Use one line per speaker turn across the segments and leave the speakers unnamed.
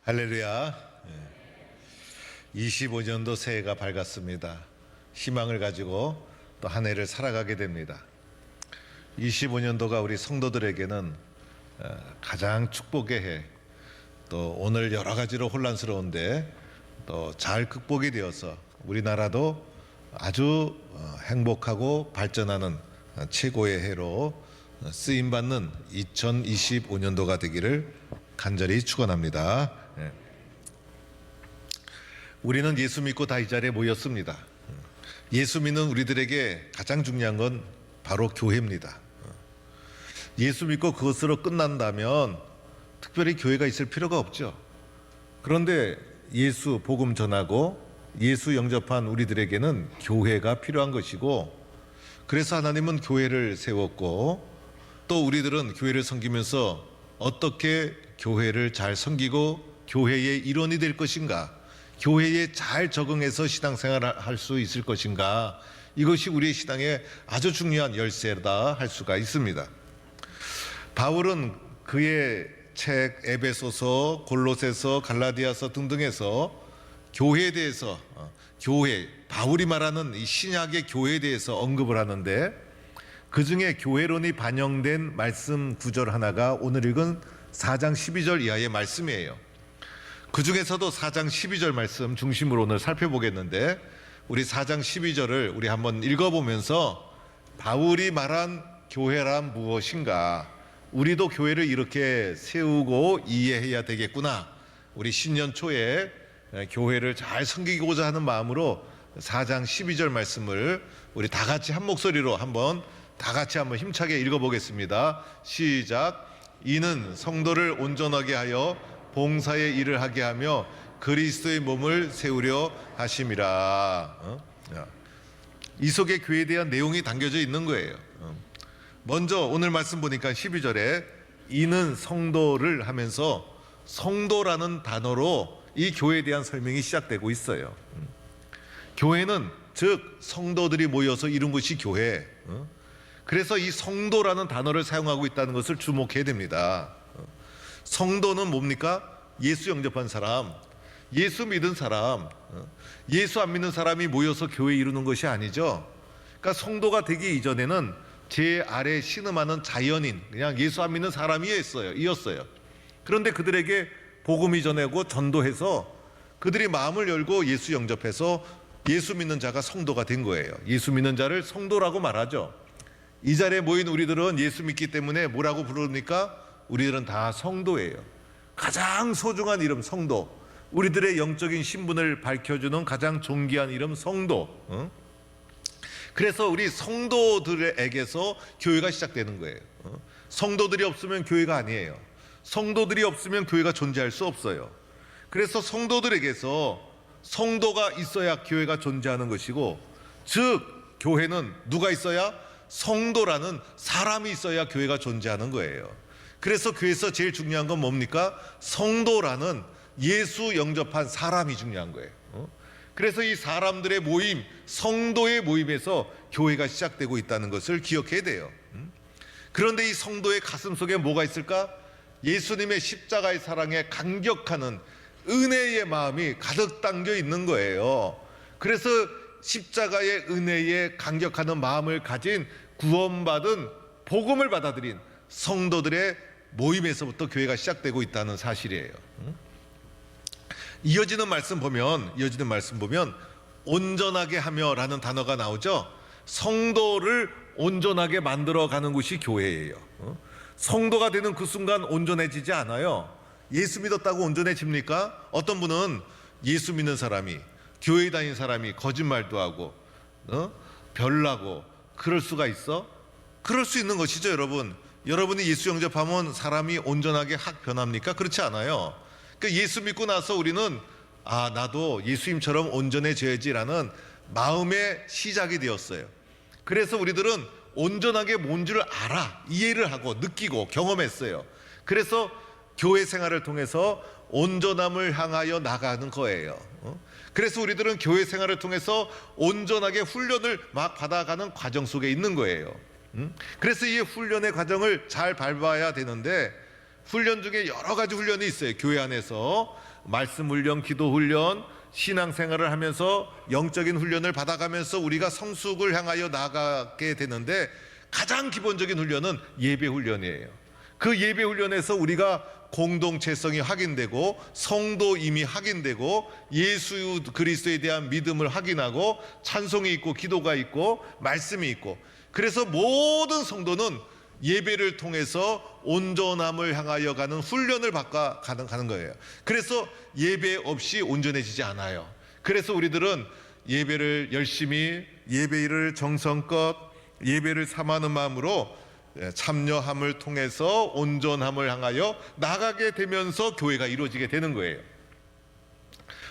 할렐루야. 25년도 새해가 밝았습니다. 희망을 가지고 또 한 해를 살아가게 됩니다. 25년도가 우리 성도들에게는 가장 축복의 해, 또 오늘 여러 가지로 혼란스러운데 또 잘 극복이 되어서 우리나라도 아주 행복하고 발전하는 최고의 해로 쓰임받는 2025년도가 되기를 간절히 축원합니다. 우리는 예수 믿고 다 이 자리에 모였습니다. 예수 믿는 우리들에게 가장 중요한 건 바로 교회입니다. 예수 믿고 그것으로 끝난다면 특별히 교회가 있을 필요가 없죠. 그런데 예수 복음 전하고 예수 영접한 우리들에게는 교회가 필요한 것이고, 그래서 하나님은 교회를 세웠고, 또 우리들은 교회를 섬기면서 어떻게 교회를 잘 섬기고 교회의 일원이 될 것인가, 교회에 잘 적응해서 신앙생활을 할 수 있을 것인가, 이것이 우리의 신앙의 아주 중요한 열쇠다 할 수가 있습니다. 바울은 그의 책 에베소서, 골로새서, 갈라디아서 등등에서 교회에 대해서, 교회, 바울이 말하는 이 신약의 교회에 대해서 언급을 하는데, 그 중에 교회론이 반영된 말씀 구절 하나가 오늘 읽은 4장 12절 이하의 말씀이에요. 그 중에서도 4장 12절 말씀 중심으로 오늘 살펴보겠는데, 우리 4장 12절을 우리 한번 읽어보면서 바울이 말한 교회란 무엇인가, 우리도 교회를 이렇게 세우고 이해해야 되겠구나, 우리 신년 초에 교회를 잘 섬기고자 하는 마음으로 4장 12절 말씀을 우리 다 같이 한 목소리로 한번 힘차게 읽어보겠습니다. 시작. 이는 성도를 온전하게 하여 봉사의 일을 하게 하며 그리스도의 몸을 세우려 하심이라. 이 속에 교회에 대한 내용이 담겨져 있는 거예요. 먼저 오늘 말씀 보니까 12절에 이는 성도를 하면서 성도라는 단어로 이 교회에 대한 설명이 시작되고 있어요. 교회는 즉 성도들이 모여서 이룬 것이 교회. 그래서 이 성도라는 단어를 사용하고 있다는 것을 주목해야 됩니다. 성도는 뭡니까? 예수 영접한 사람, 예수 믿은 사람, 예수 안 믿는 사람이 모여서 교회 이루는 것이 아니죠. 그러니까 성도가 되기 이전에는 제 아래 신음하는 자연인, 그냥 예수 안 믿는 사람이었어요. 그런데 그들에게 복음이 전하고 전도해서 그들이 마음을 열고 예수 영접해서 예수 믿는 자가 성도가 된 거예요. 예수 믿는 자를 성도라고 말하죠. 이 자리에 모인 우리들은 예수 믿기 때문에 뭐라고 부릅니까? 우리들은 다 성도예요. 가장 소중한 이름 성도, 우리들의 영적인 신분을 밝혀주는 가장 존귀한 이름 성도. 그래서 우리 성도들에게서 교회가 시작되는 거예요. 성도들이 없으면 교회가 아니에요. 성도들이 없으면 교회가 존재할 수 없어요. 그래서 성도들에게서 성도가 있어야 교회가 존재하는 것이고, 즉 교회는 누가 있어야? 성도라는 사람이 있어야 교회가 존재하는 거예요. 그래서 교회에서 제일 중요한 건 뭡니까? 성도라는 예수 영접한 사람이 중요한 거예요. 그래서 이 사람들의 모임, 성도의 모임에서 교회가 시작되고 있다는 것을 기억해야 돼요. 그런데 이 성도의 가슴 속에 뭐가 있을까? 예수님의 십자가의 사랑에 감격하는 은혜의 마음이 가득 담겨 있는 거예요. 그래서 십자가의 은혜에 감격하는 마음을 가진 구원받은 복음을 받아들인 성도들의 모임에서부터 교회가 시작되고 있다는 사실이에요. 이어지는 말씀 보면 온전하게 하며라는 단어가 나오죠. 성도를 온전하게 만들어가는 곳이 교회예요. 성도가 되는 그 순간 온전해지지 않아요. 예수 믿었다고 온전해집니까? 어떤 분은 예수 믿는 사람이, 교회 다닌 사람이 거짓말도 하고 별나고 그럴 수가 있어? 그럴 수 있는 것이죠. 여러분이 예수 영접하면 사람이 온전하게 확 변합니까? 그렇지 않아요. 그러니까 예수 믿고 나서 우리는 나도 예수님처럼 온전해져야지라는 마음의 시작이 되었어요. 그래서 우리들은 온전하게 뭔 줄 알아, 이해를 하고 느끼고 경험했어요. 그래서 교회 생활을 통해서 온전함을 향하여 나가는 거예요. 그래서 우리들은 교회 생활을 통해서 온전하게 훈련을 막 받아가는 과정 속에 있는 거예요. 그래서 이 훈련의 과정을 잘 밟아야 되는데, 훈련 중에 여러 가지 훈련이 있어요. 교회 안에서 말씀 훈련, 기도 훈련, 신앙생활을 하면서 영적인 훈련을 받아가면서 우리가 성숙을 향하여 나아가게 되는데, 가장 기본적인 훈련은 예배 훈련이에요. 그 예배 훈련에서 우리가 공동체성이 확인되고, 성도임이 확인되고, 예수 그리스도에 대한 믿음을 확인하고, 찬송이 있고, 기도가 있고, 말씀이 있고, 그래서 모든 성도는 예배를 통해서 온전함을 향하여 가는 훈련을 받아 가는 거예요. 그래서 예배 없이 온전해지지 않아요. 그래서 우리들은 예배를 열심히, 예배를 정성껏, 예배를 삼하는 마음으로 참여함을 통해서 온전함을 향하여 나가게 되면서 교회가 이루어지게 되는 거예요.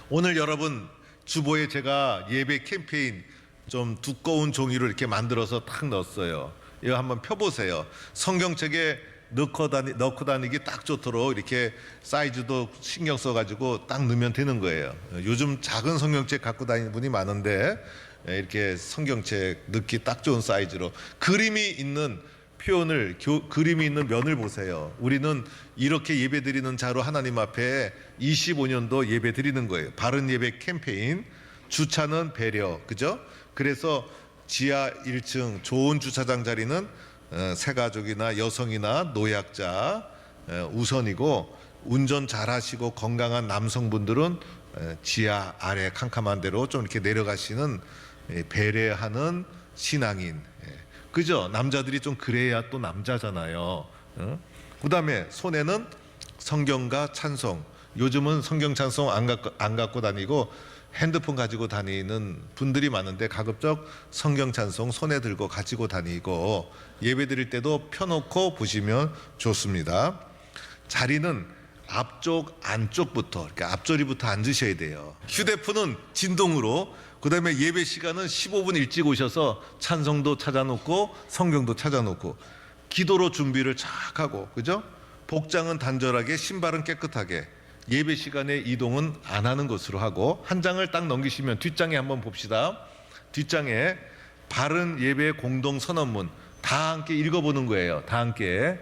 오늘 여러분 주보에 제가 예배 캠페인 좀 두꺼운 종이로 이렇게 만들어서 탁 넣었어요. 이거 한번 펴보세요. 성경책에 넣고 다니기 딱 좋도록 이렇게 사이즈도 신경 써가지고 딱 넣으면 되는 거예요. 요즘 작은 성경책 갖고 다니는 분이 많은데, 이렇게 성경책 넣기 딱 좋은 사이즈로 그림이 있는 표현을, 그림이 있는 면을 보세요. 우리는 이렇게 예배 드리는 자로 하나님 앞에 25년도 예배 드리는 거예요. 바른 예배 캠페인, 주차는 배려, 그죠? 그래서 지하 1층 좋은 주차장 자리는 새가족이나 여성이나 노약자 우선이고, 운전 잘하시고 건강한 남성분들은 지하 아래 캄캄한 데로 좀 이렇게 내려가시는, 배려하는 신앙인, 그죠? 남자들이 좀 그래야 또 남자잖아요. 그 다음에 손에는 성경과 찬송. 요즘은 성경 찬송 안 갖고 다니고 핸드폰 가지고 다니는 분들이 많은데, 가급적 성경 찬송 손에 들고 가지고 다니고, 예배 드릴 때도 펴놓고 보시면 좋습니다. 자리는 앞쪽 안쪽부터, 그러니까 앞자리부터 앉으셔야 돼요. 휴대폰은 진동으로, 그 다음에 예배 시간은 15분 일찍 오셔서 찬송도 찾아놓고 성경도 찾아놓고, 기도로 준비를 착 하고, 그죠? 복장은 단절하게, 신발은 깨끗하게, 예배 시간에 이동은 안 하는 것으로 하고, 한 장을 딱 넘기시면 뒷장에 한번 봅시다. 뒷장에 바른 예배 공동 선언문 다 함께 읽어보는 거예요. 다 함께.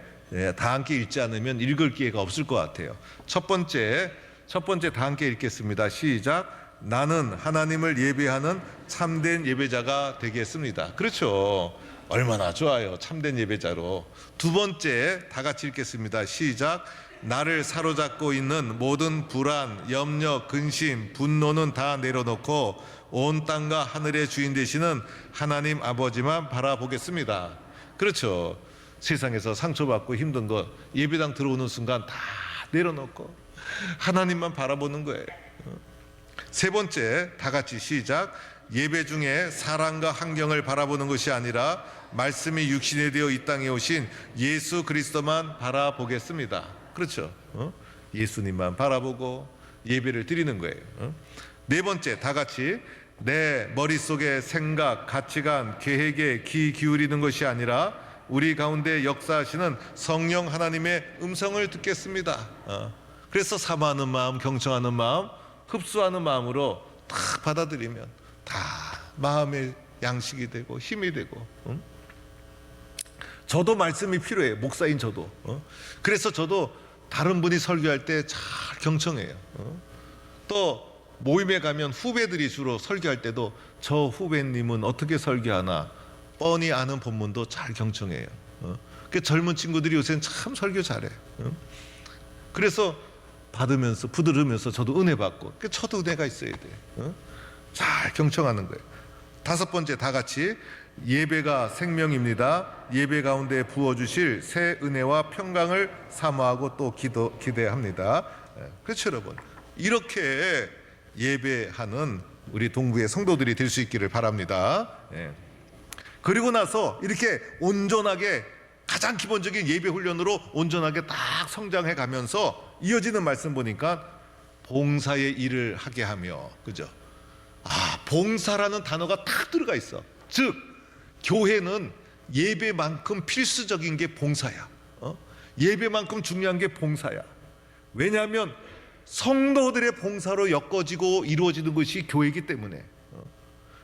다 함께 읽지 않으면 읽을 기회가 없을 것 같아요. 첫 번째 다 함께 읽겠습니다. 시작. 나는 하나님을 예배하는 참된 예배자가 되겠습니다. 그렇죠. 얼마나 좋아요. 참된 예배자로. 두 번째 다 같이 읽겠습니다. 시작. 나를 사로잡고 있는 모든 불안, 염려, 근심, 분노는 다 내려놓고 온 땅과 하늘의 주인 되시는 하나님 아버지만 바라보겠습니다. 그렇죠. 세상에서 상처받고 힘든 거 예배당 들어오는 순간 다 내려놓고 하나님만 바라보는 거예요. 세 번째 다 같이 시작. 예배 중에 사람과 환경을 바라보는 것이 아니라 말씀이 육신이 되어 이 땅에 오신 예수 그리스도만 바라보겠습니다. 그렇죠. 예수님만 바라보고 예배를 드리는 거예요. 네 번째 다 같이 내 머릿속에 생각, 가치관, 계획에 귀 기울이는 것이 아니라 우리 가운데 역사하시는 성령 하나님의 음성을 듣겠습니다. 그래서 사모하는 마음, 경청하는 마음, 흡수하는 마음으로 다 받아들이면 다 마음의 양식이 되고 힘이 되고. 저도 말씀이 필요해요. 목사인 저도. 그래서 저도 다른 분이 설교할 때 잘 경청해요. 또 모임에 가면 후배들이 주로 설교할 때도 저 후배님은 어떻게 설교하나 뻔히 아는 본문도 잘 경청해요. 그 젊은 친구들이 요새는 참 설교 잘해. 그래서 받으면서 부들으면서 저도 은혜 받고, 저도 은혜가 있어야 돼. 잘 경청하는 거예요. 다섯 번째 다 같이 예배가 생명입니다. 예배 가운데 부어주실 새 은혜와 평강을 사모하고 또 기대합니다. 그렇죠 여러분. 이렇게 예배하는 우리 동부의 성도들이 될 수 있기를 바랍니다. 그리고 나서 이렇게 온전하게 가장 기본적인 예배 훈련으로 온전하게 딱 성장해 가면서 이어지는 말씀 보니까 봉사의 일을 하게 하며, 그죠? 봉사라는 단어가 딱 들어가 있어. 즉 교회는 예배만큼 필수적인 게 봉사야. 예배만큼 중요한 게 봉사야. 왜냐하면 성도들의 봉사로 엮어지고 이루어지는 것이 교회이기 때문에.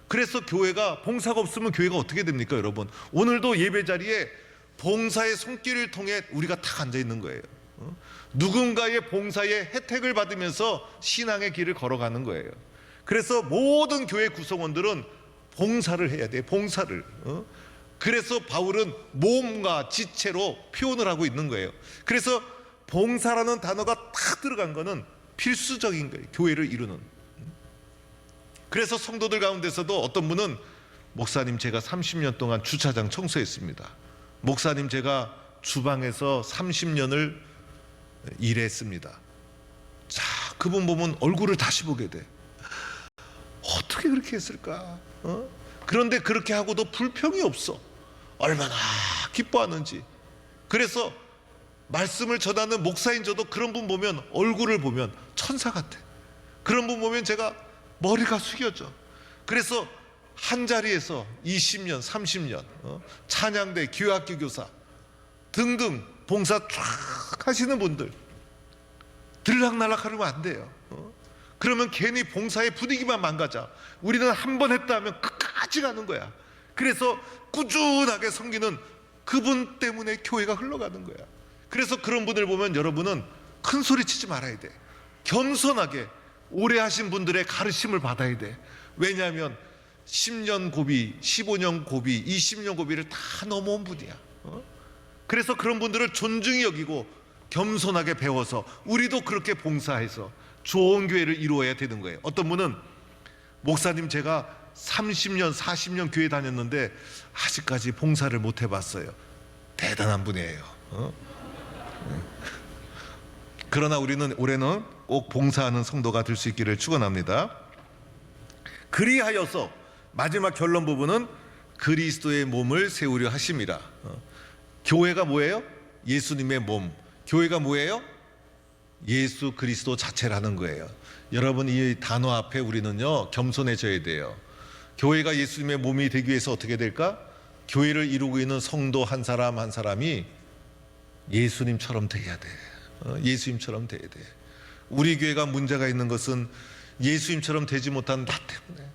그래서 교회가 봉사가 없으면 교회가 어떻게 됩니까 여러분? 오늘도 예배 자리에 봉사의 손길을 통해 우리가 딱 앉아 있는 거예요. 누군가의 봉사의 혜택을 받으면서 신앙의 길을 걸어가는 거예요. 그래서 모든 교회 구성원들은 봉사를 해야 돼, 봉사를. 그래서 바울은 몸과 지체로 표현을 하고 있는 거예요. 그래서 봉사라는 단어가 딱 들어간 거는 필수적인 거예요, 교회를 이루는. 그래서 성도들 가운데서도 어떤 분은 목사님, 제가 30년 동안 주차장 청소했습니다. 목사님, 제가 주방에서 30년을 일했습니다. 자, 그분 보면 얼굴을 다시 보게 돼. 어떻게 그렇게 했을까? 그런데 그렇게 하고도 불평이 없어. 얼마나 기뻐하는지. 그래서 말씀을 전하는 목사인 저도 그런 분 보면, 얼굴을 보면 천사 같아. 그런 분 보면 제가 머리가 숙여져. 그래서 한 자리에서 20년, 30년 찬양대, 교회학교 교사 등등 봉사 쫙 하시는 분들 들락날락 하면 안 돼요. 그러면 괜히 봉사의 분위기만 망가져. 우리는 한 번 했다 하면 끝까지 가는 거야. 그래서 꾸준하게 섬기는 그분 때문에 교회가 흘러가는 거야. 그래서 그런 분들 보면 여러분은 큰 소리 치지 말아야 돼. 겸손하게 오래 하신 분들의 가르침을 받아야 돼. 왜냐하면 10년 고비, 15년 고비, 20년 고비를 다 넘어온 분이야. 그래서 그런 분들을 존중히 여기고 겸손하게 배워서 우리도 그렇게 봉사해서 좋은 교회를 이루어야 되는 거예요. 어떤 분은 목사님, 제가 30년, 40년 교회 다녔는데 아직까지 봉사를 못 해봤어요. 대단한 분이에요. 그러나 우리는 올해는 꼭 봉사하는 성도가 될 수 있기를 축원합니다. 그리하여서 마지막 결론 부분은 그리스도의 몸을 세우려 하심이라. 교회가 뭐예요? 예수님의 몸. 교회가 뭐예요? 예수 그리스도 자체라는 거예요. 여러분, 이 단어 앞에 우리는요 겸손해져야 돼요. 교회가 예수님의 몸이 되기 위해서 어떻게 될까? 교회를 이루고 있는 성도 한 사람 한 사람이 예수님처럼 돼야 돼. 예수님처럼 돼야 돼. 우리 교회가 문제가 있는 것은 예수님처럼 되지 못한 나 때문에.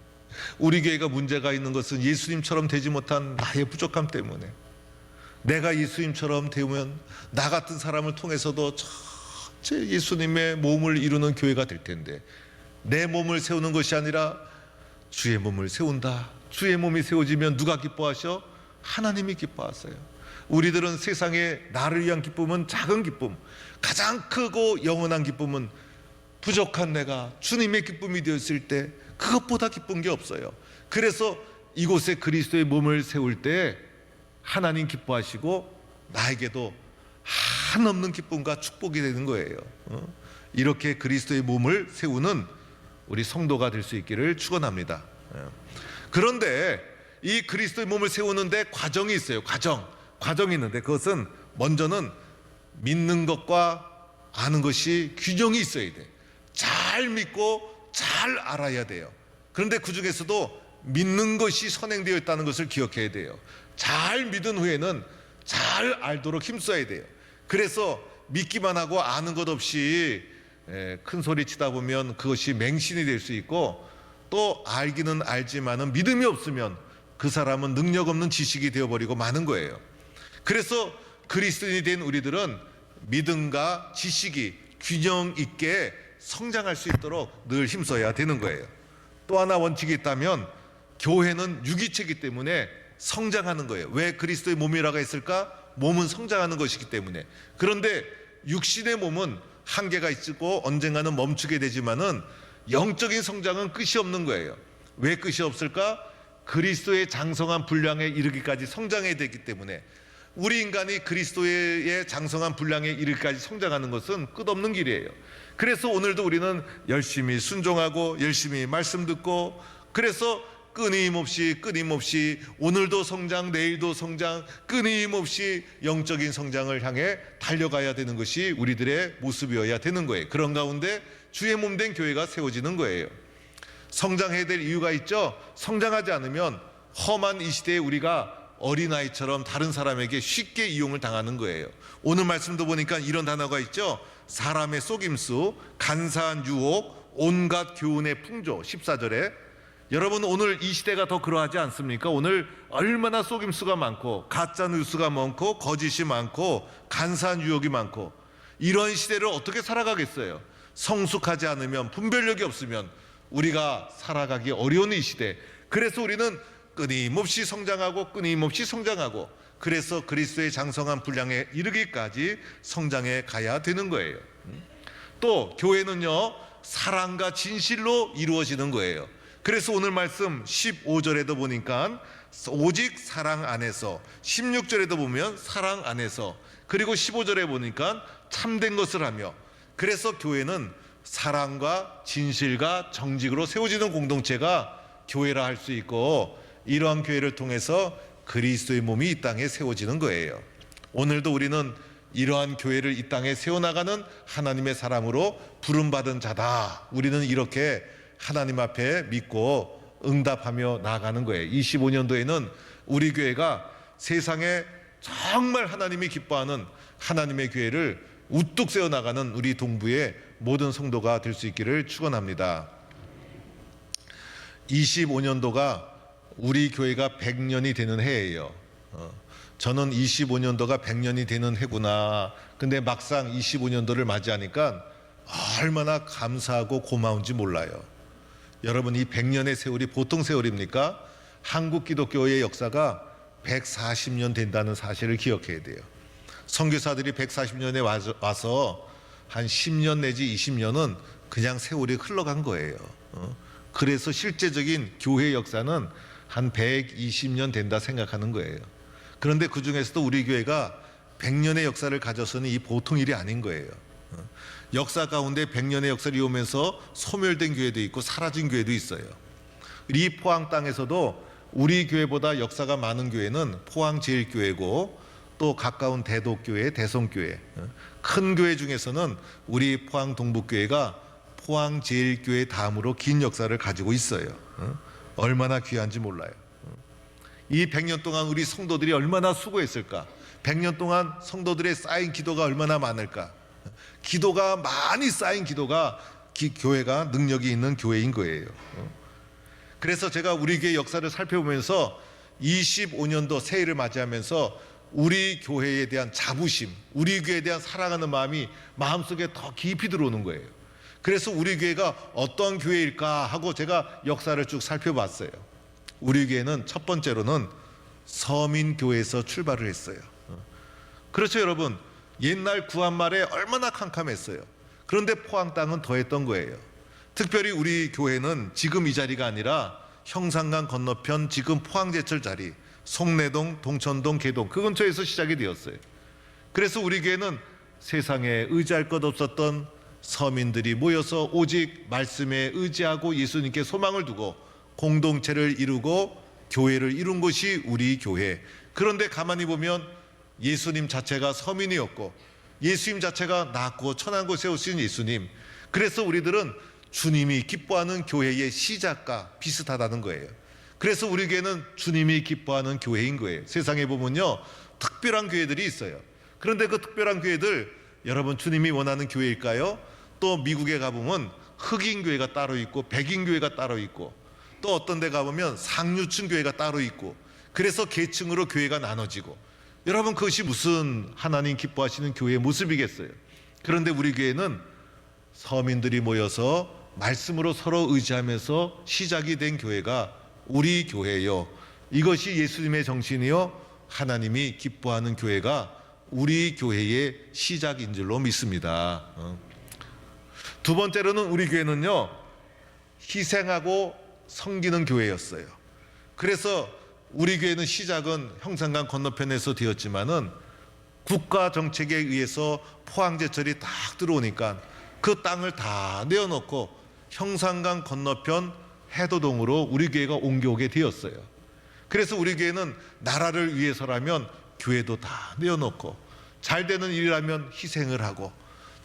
우리 교회가 문제가 있는 것은 예수님처럼 되지 못한 나의 부족함 때문에. 내가 예수님처럼 되면 나 같은 사람을 통해서도 전체 예수님의 몸을 이루는 교회가 될 텐데, 내 몸을 세우는 것이 아니라 주의 몸을 세운다. 주의 몸이 세워지면 누가 기뻐하셔? 하나님이 기뻐하세요. 우리들은 세상에 나를 위한 기쁨은 작은 기쁨, 가장 크고 영원한 기쁨은 부족한 내가 주님의 기쁨이 되었을 때 그것보다 기쁜 게 없어요. 그래서 이곳에 그리스도의 몸을 세울 때 하나님 기뻐하시고 나에게도 한없는 기쁨과 축복이 되는 거예요. 이렇게 그리스도의 몸을 세우는 우리 성도가 될 수 있기를 축원합니다. 그런데 이 그리스도의 몸을 세우는데 과정이 있어요. 과정이 있는데 그것은 먼저는 믿는 것과 아는 것이 균형이 있어야 돼. 잘 믿고 잘 알아야 돼요. 그런데 그 중에서도 믿는 것이 선행되어 있다는 것을 기억해야 돼요. 잘 믿은 후에는 잘 알도록 힘써야 돼요. 그래서 믿기만 하고 아는 것 없이 큰 소리 치다 보면 그것이 맹신이 될 수 있고, 또 알기는 알지만은 믿음이 없으면 그 사람은 능력 없는 지식이 되어버리고 마는 거예요. 그래서 그리스도인이 된 우리들은 믿음과 지식이 균형 있게 성장할 수 있도록 늘 힘써야 되는 거예요. 또 하나 원칙이 있다면 교회는 유기체이기 때문에 성장하는 거예요. 왜 그리스도의 몸이라고 했을까? 몸은 성장하는 것이기 때문에. 그런데 육신의 몸은 한계가 있고 언젠가는 멈추게 되지만은 영적인 성장은 끝이 없는 거예요. 왜 끝이 없을까? 그리스도의 장성한 분량에 이르기까지 성장해야 되기 때문에. 우리 인간이 그리스도의 장성한 분량에 이르기까지 성장하는 것은 끝없는 길이에요. 그래서 오늘도 우리는 열심히 순종하고 열심히 말씀 듣고, 그래서 끊임없이 오늘도 성장, 내일도 성장, 끊임없이 영적인 성장을 향해 달려가야 되는 것이 우리들의 모습이어야 되는 거예요. 그런 가운데 주의 몸 된 교회가 세워지는 거예요. 성장해야 될 이유가 있죠. 성장하지 않으면 험한 이 시대에 우리가 어린아이처럼 다른 사람에게 쉽게 이용을 당하는 거예요. 오늘 말씀도 보니까 이런 단어가 있죠. 사람의 속임수, 간사한 유혹, 온갖 교훈의 풍조. 14절에 여러분, 오늘 이 시대가 더 그러하지 않습니까? 오늘 얼마나 속임수가 많고 가짜 뉴스가 많고 거짓이 많고 간사한 유혹이 많고, 이런 시대를 어떻게 살아가겠어요? 성숙하지 않으면, 분별력이 없으면 우리가 살아가기 어려운 이 시대. 그래서 우리는 끊임없이 성장하고 끊임없이 성장하고, 그래서 그리스도의 장성한 분량에 이르기까지 성장해 가야 되는 거예요. 또 교회는요, 사랑과 진실로 이루어지는 거예요. 그래서 오늘 말씀 15절에도 보니까 오직 사랑 안에서, 16절에도 보면 사랑 안에서, 그리고 15절에 보니까 참된 것을 하며, 그래서 교회는 사랑과 진실과 정직으로 세워지는 공동체가 교회라 할 수 있고, 이러한 교회를 통해서 그리스도의 몸이 이 땅에 세워지는 거예요. 오늘도 우리는 이러한 교회를 이 땅에 세워나가는 하나님의 사람으로 부름받은 자다. 우리는 이렇게 하나님 앞에 믿고 응답하며 나아가는 거예요. 25년도에는 우리 교회가 세상에 정말 하나님이 기뻐하는 하나님의 교회를 우뚝 세워나가는 우리 동부의 모든 성도가 될 수 있기를 축원합니다. 25년도가 우리 교회가 100년이 되는 해예요. 저는 25년도가 100년이 되는 해구나. 근데 막상 25년도를 맞이하니까 얼마나 감사하고 고마운지 몰라요. 여러분, 이 100년의 세월이 보통 세월입니까? 한국 기독교의 역사가 140년 된다는 사실을 기억해야 돼요. 선교사들이 140년에 와서 한 10년 내지 20년은 그냥 세월이 흘러간 거예요. 그래서 실제적인 교회 역사는 한 120년 된다 생각하는 거예요. 그런데 그 중에서도 우리 교회가 100년의 역사를 가져서는 이 보통 일이 아닌 거예요. 역사 가운데 100년의 역사를 이루면서 소멸된 교회도 있고 사라진 교회도 있어요. 이 포항 땅에서도 우리 교회보다 역사가 많은 교회는 포항제일교회고, 또 가까운 대도교회, 대성교회, 큰 교회 중에서는 우리 포항 동북교회가 포항제일교회 다음으로 긴 역사를 가지고 있어요. 얼마나 귀한지 몰라요. 이 100년 동안 우리 성도들이 얼마나 수고했을까? 100년 동안 성도들의 쌓인 기도가 얼마나 많을까? 기도가 많이 쌓인 기도가 교회가 능력이 있는 교회인 거예요. 그래서 제가 우리 교회 역사를 살펴보면서 25년도 새해를 맞이하면서 우리 교회에 대한 자부심, 우리 교회에 대한 사랑하는 마음이 마음속에 더 깊이 들어오는 거예요. 그래서 우리 교회가 어떤 교회일까 하고 제가 역사를 쭉 살펴봤어요. 우리 교회는 첫 번째로는 서민교회에서 출발을 했어요. 그렇죠, 여러분. 옛날 구한말에 얼마나 캄캄했어요. 그런데 포항 땅은 더했던 거예요. 특별히 우리 교회는 지금 이 자리가 아니라 형산강 건너편 지금 포항제철 자리, 송내동, 동천동, 개동 그 근처에서 시작이 되었어요. 그래서 우리 교회는 세상에 의지할 것 없었던 서민들이 모여서 오직 말씀에 의지하고 예수님께 소망을 두고 공동체를 이루고 교회를 이룬 곳이 우리 교회. 그런데 가만히 보면 예수님 자체가 서민이었고, 예수님 자체가 낮고 천한 곳에 오신 예수님. 그래서 우리들은 주님이 기뻐하는 교회의 시작과 비슷하다는 거예요. 그래서 우리 교회는 주님이 기뻐하는 교회인 거예요. 세상에 보면요, 특별한 교회들이 있어요. 그런데 그 특별한 교회들, 여러분 주님이 원하는 교회일까요? 또 미국에 가보면 흑인 교회가 따로 있고 백인 교회가 따로 있고, 또 어떤 데 가보면 상류층 교회가 따로 있고, 그래서 계층으로 교회가 나눠지고, 여러분 그것이 무슨 하나님 기뻐하시는 교회의 모습이겠어요? 그런데 우리 교회는 서민들이 모여서 말씀으로 서로 의지하면서 시작이 된 교회가 우리 교회요. 이것이 예수님의 정신이요, 하나님이 기뻐하는 교회가 우리 교회의 시작인 줄로 믿습니다. 두 번째로는 우리 교회는요, 희생하고 섬기는 교회였어요. 그래서 우리 교회는 시작은 형산강 건너편에서 되었지만은 국가 정책에 의해서 포항제철이 딱 들어오니까 그 땅을 다 내어놓고 형산강 건너편 해도동으로 우리 교회가 옮겨오게 되었어요. 그래서 우리 교회는 나라를 위해서라면 교회도 다 내어놓고, 잘 되는 일이라면 희생을 하고,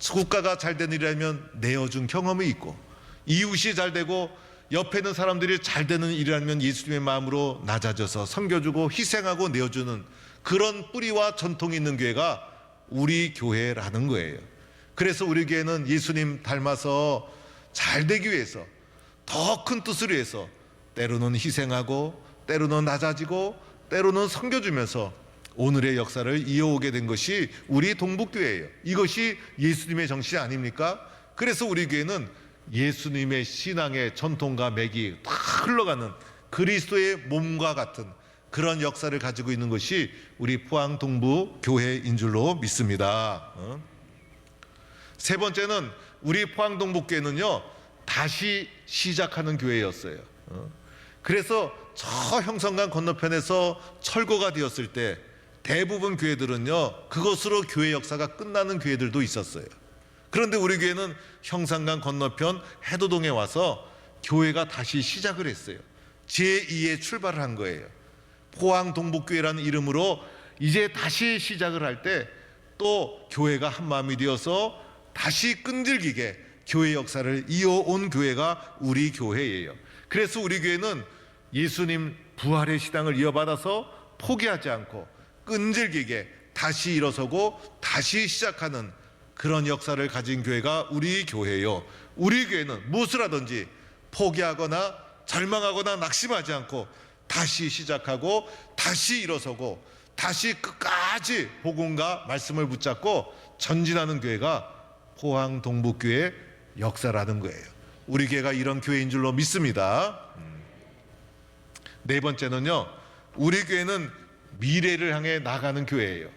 국가가 잘 되는 일이라면 내어준 경험이 있고, 이웃이 잘 되고 옆에 있는 사람들이 잘 되는 일이라면 예수님의 마음으로 낮아져서 섬겨주고 희생하고 내어주는 그런 뿌리와 전통이 있는 교회가 우리 교회라는 거예요. 그래서 우리 교회는 예수님 닮아서 잘 되기 위해서, 더 큰 뜻을 위해서 때로는 희생하고 때로는 낮아지고 때로는 섬겨주면서 오늘의 역사를 이어오게 된 것이 우리 동북교회예요. 이것이 예수님의 정신 아닙니까? 그래서 우리 교회는 예수님의 신앙의 전통과 맥이 다 흘러가는 그리스도의 몸과 같은 그런 역사를 가지고 있는 것이 우리 포항 동부 교회인 줄로 믿습니다. 세 번째는 우리 포항 동부 교회는요, 다시 시작하는 교회였어요. 그래서 저 형성강 건너편에서 철거가 되었을 때 대부분 교회들은요, 그것으로 교회 역사가 끝나는 교회들도 있었어요. 그런데 우리 교회는 형산강 건너편 해도동에 와서 교회가 다시 시작을 했어요. 제2의 출발을 한 거예요. 포항 동북교회라는 이름으로 이제 다시 시작을 할 때 또 교회가 한 마음이 되어서 다시 끈질기게 교회 역사를 이어온 교회가 우리 교회예요. 그래서 우리 교회는 예수님 부활의 신앙을 이어받아서 포기하지 않고 끈질기게 다시 일어서고 다시 시작하는 그런 역사를 가진 교회가 우리 교회예요. 우리 교회는 무엇을 하든지 포기하거나 절망하거나 낙심하지 않고 다시 시작하고 다시 일어서고 다시 끝까지 복음과 말씀을 붙잡고 전진하는 교회가 포항 동북교회 역사라는 거예요. 우리 교회가 이런 교회인 줄로 믿습니다. 네 번째는요, 우리 교회는 미래를 향해 나가는 교회예요.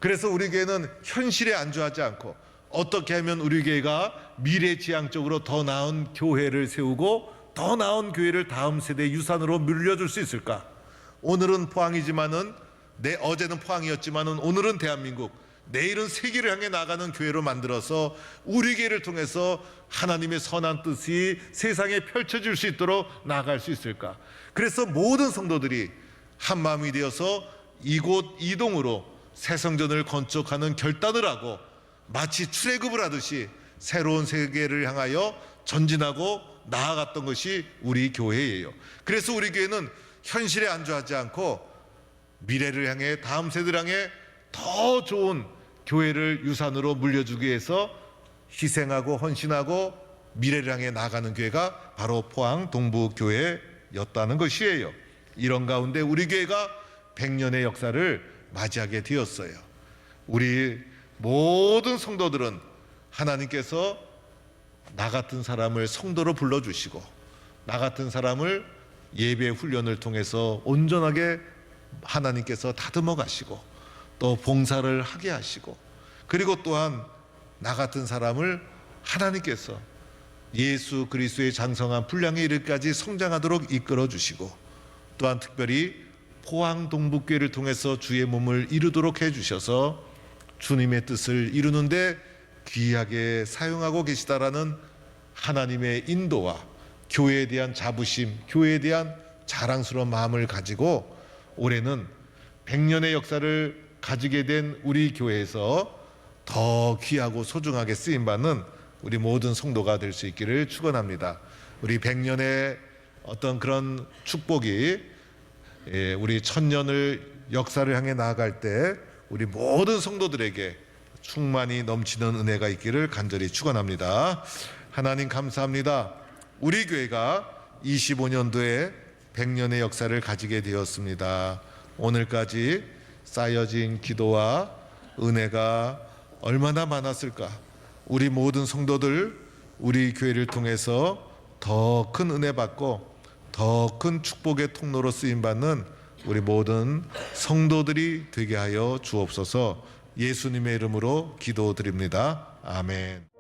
그래서 우리 교회는 현실에 안주하지 않고 어떻게 하면 우리 교회가 미래지향적으로 더 나은 교회를 세우고 더 나은 교회를 다음 세대의 유산으로 물려줄 수 있을까? 오늘은 포항이지만은 어제는 포항이었지만은 오늘은 대한민국, 내일은 세계를 향해 나가는 교회로 만들어서 우리 교회를 통해서 하나님의 선한 뜻이 세상에 펼쳐질 수 있도록 나아갈 수 있을까? 그래서 모든 성도들이 한 마음이 되어서 이곳 이동으로 새 성전을 건축하는 결단을 하고 마치 출애굽을 하듯이 새로운 세계를 향하여 전진하고 나아갔던 것이 우리 교회예요. 그래서 우리 교회는 현실에 안주하지 않고 미래를 향해 다음 세대를 향해 더 좋은 교회를 유산으로 물려주기 위해서 희생하고 헌신하고 미래를 향해 나아가는 교회가 바로 포항 동부교회였다는 것이에요. 이런 가운데 우리 교회가 100년의 역사를 맞이하게 되었어요. 우리 모든 성도들은 하나님께서 나 같은 사람을 성도로 불러주시고 나 같은 사람을 예배 훈련을 통해서 온전하게 하나님께서 다듬어 가시고 또 봉사를 하게 하시고 그리고 또한 나 같은 사람을 하나님께서 예수 그리스도의 장성한 분량에 이르기까지 성장하도록 이끌어 주시고 또한 특별히 포항 동북교회를 통해서 주의 몸을 이루도록 해주셔서 주님의 뜻을 이루는데 귀하게 사용하고 계시다라는 하나님의 인도와 교회에 대한 자부심, 교회에 대한 자랑스러운 마음을 가지고 올해는 100년의 역사를 가지게 된 우리 교회에서 더 귀하고 소중하게 쓰임받는 우리 모든 성도가 될 수 있기를 축원합니다. 우리 100년의 어떤 그런 축복이 우리 1000년을 역사를 향해 나아갈 때 우리 모든 성도들에게 충만히 넘치는 은혜가 있기를 간절히 축원합니다. 하나님 감사합니다. 우리 교회가 25년도에 100년의 역사를 가지게 되었습니다. 오늘까지 쌓여진 기도와 은혜가 얼마나 많았을까? 우리 모든 성도들 우리 교회를 통해서 더 큰 은혜 받고 더 큰 축복의 통로로 쓰임 받는 우리 모든 성도들이 되게 하여 주옵소서. 예수님의 이름으로 기도드립니다. 아멘.